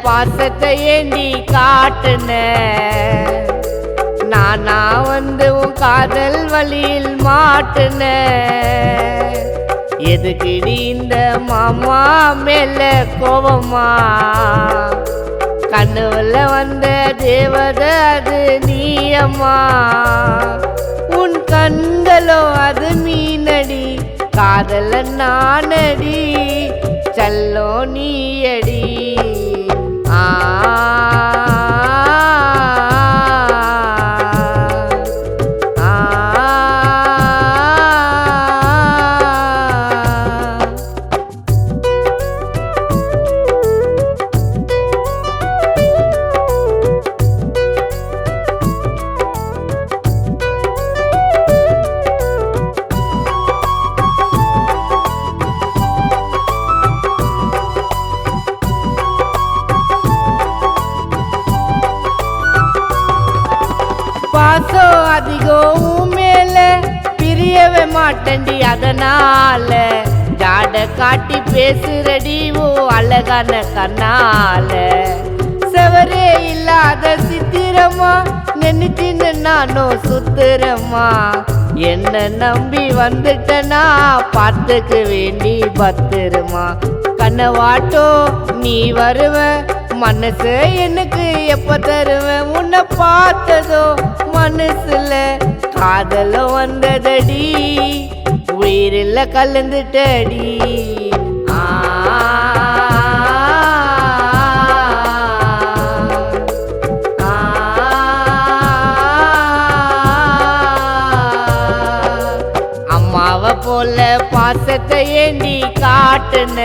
பாசத்தை ஏண்டி காட்டுன நானா வந்து உன் காதல் வழியில் மாட்டுன எதுக்குடி இந்த மாமா மேல கோபமா கண்ணுல வந்த தேவதை அது நீயம்மா உன் கண்களோ அது மீனடி காதல நானடி சல்லோ நீயடி ஆ பாசம் அதிகம் மேல பிரியவே மாட்டேன்டி அதனால ஜாட காட்டி பேசுறடி ஓ அழகான கண்ணால செவரே இல்லாத சித்திரமா நினைச்சின்னு நானும் சுத்துறமா என்ன நம்பி வந்துட்டனா பார்த்துக்கு வேண்டி பத்திரமா கண்ணவாட்டோ நீ வருவ மனசு எனக்கு எப்ப தருவேன் உன்னை பார்த்ததோ மனசுல காதல வந்ததடி உயிரில் கலந்துட்டடி அம்மாவை போல பாசத்தை ஏண்டி காட்டுன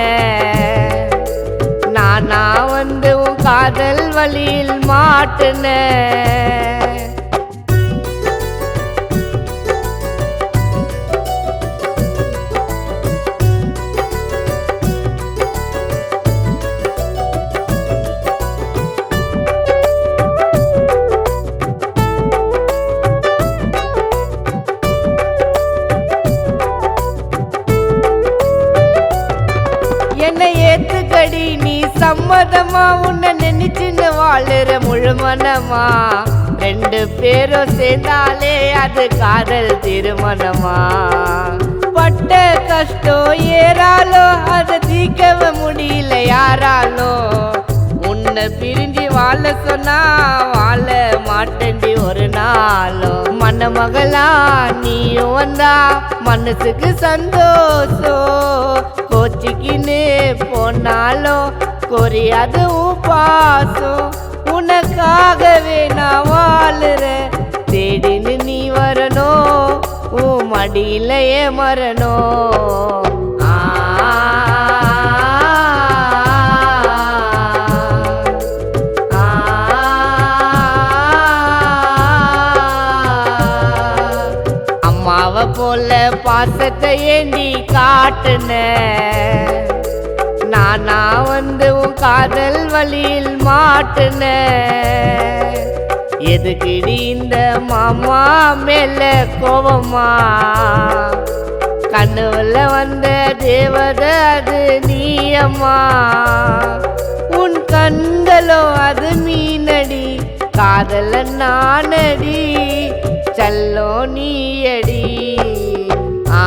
நானா வந்து உன் காதல் வழியில் மாட்டுன என்னை ஏத்துக்கடி நீ சம்மதமா உன்னை நினைச்சுன்னு வாழுற முழு மனமா ரெண்டு பேரும் சேர்ந்தாலே அது காதல் திருமணமா பட்ட கஷ்டம் ஏறாலோ அதை தீர்க்கவே முடியல யாராலோ உன்னை பிரிஞ்சு வாழ சொன்னா வாழ மாட்டேன்டி ஒரு நாளோ மணமகளா நீயும் வந்தா மனசுக்கு சந்தோஷம் கோச்சிக்கின்னு போனாலும் குறையாது பாசம் உனக்காகவே நான் வாழுறேன் தேடின்னு நீ வரணும் உன் மடியில மரணும் அம்மாவை போல பாசத்தை ஏண்டி காட்டுன நானா வந்து உன் காதல் வழியில் மாட்டுன எதுக்குடி இந்த மாமா மேல கோபமா கண்ணுல வந்த தேவதை அது நீயம்மா உன் கண்களோ அது மீனடி காதல நானடி சல்லோ நீயடி ஆ